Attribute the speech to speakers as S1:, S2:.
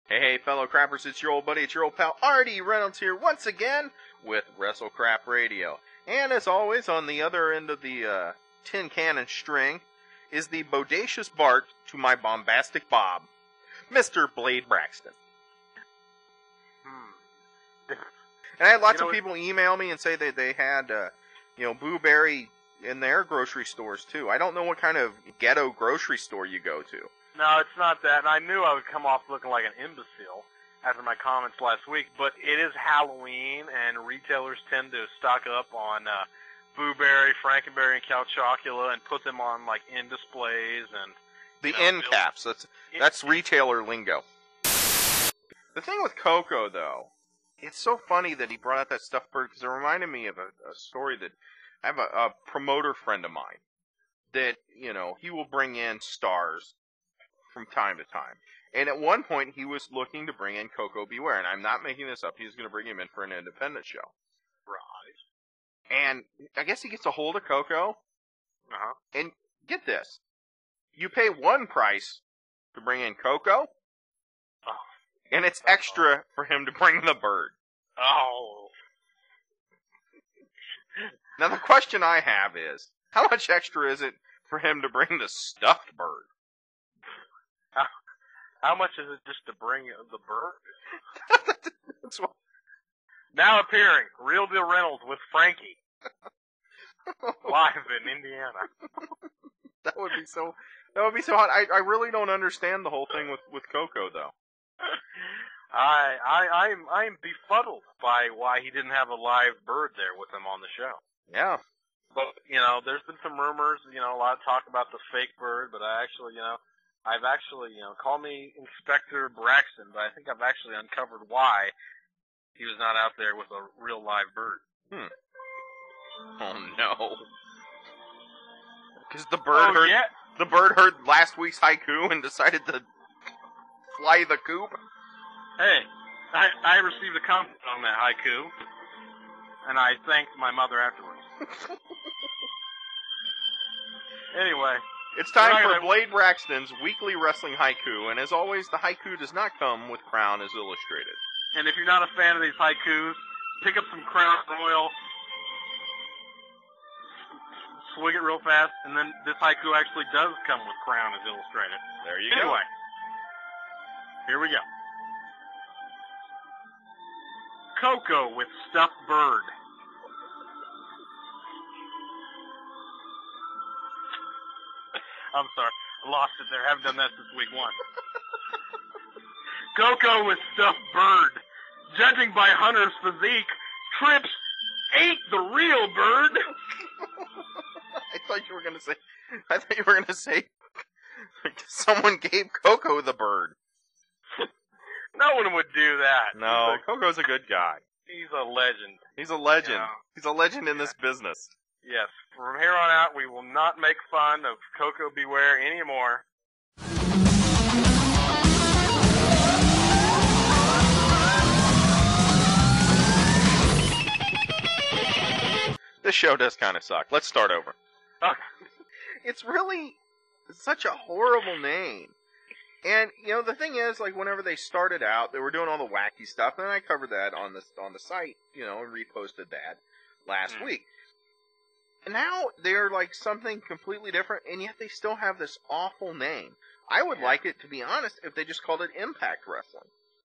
S1: Hey, fellow crappers, it's your old buddy, it's your old pal, Artie Reynolds here once again with Wrestle Crap Radio. And as always, on the other end of the tin cannon string is the bodacious Bart to my bombastic Bob, Mr. Blade Braxton. And I had lots of people email me and say that they had, Blueberry in their grocery stores too. I don't know what kind of ghetto grocery store you go to.
S2: No, it's not that. And I knew I would come off looking like an imbecile after my comments last week, but it is Halloween, and retailers tend to stock up on Blueberry, Frankenberry, and Calchocula and put them on, like, end displays and...
S1: The end caps. That's retailer lingo. The thing with Koko, though, it's so funny that he brought out that stuffed bird, because it reminded me of a story that... I have a promoter friend of mine that, he will bring in stars from time to time. And at one point, he was looking to bring in Koko B. Ware, and I'm not making this up. He was going to bring him in for an independent show. Right. And I guess he gets a hold of Koko. Uh-huh. And get this. You pay one price to bring in Koko, and it's extra for him to bring the bird.
S2: Oh.
S1: Now, the question I have is, how much extra is it for him to bring the stuffed bird?
S2: How much is it just to bring the bird? Now appearing, Real Deal Reynolds with Frankie. Live in Indiana.
S1: That would be so hot. I really don't understand the whole thing with Koko, though.
S2: I'm befuddled by why he didn't have a live bird there with him on the show.
S1: Yeah.
S2: But, there's been some rumors, a lot of talk about the fake bird, but I've actually, call me Inspector Braxton, but I think I've actually uncovered why he was not out there with a real live bird.
S1: Oh no. Because the bird heard last week's haiku and decided to fly the coop.
S2: Hey, I received a compliment on that haiku, and I thanked my mother afterwards. Anyway.
S1: It's time for Blade Braxton's weekly wrestling haiku, and as always, the haiku does not come with Crown as illustrated.
S2: And if you're not a fan of these haikus, pick up some Crown Royal, swig it real fast, and then this haiku actually does come with Crown as illustrated.
S1: There you go.
S2: Anyway, here we go. Koko with stuffed bird. I'm sorry, I lost it there. I haven't done that since week 1. Koko with stuffed bird. Judging by Hunter's physique, Trips ate the real bird.
S1: I thought you were gonna say someone gave Koko the bird.
S2: No one would do that.
S1: No, Koko's a good guy.
S2: He's a legend.
S1: He's a legend. He's a legend in this business.
S2: Yes, from here on out, we will not make fun of Koko B. Ware anymore.
S1: This show does kind of suck. Let's start over.
S2: Okay.
S1: It's really such a horrible name. And, the thing is, like, whenever they started out, they were doing all the wacky stuff, and I covered that on the site, and reposted that last week. And now they're like something completely different, and yet they still have this awful name. I would like it, to be honest, if they just called it Impact Wrestling.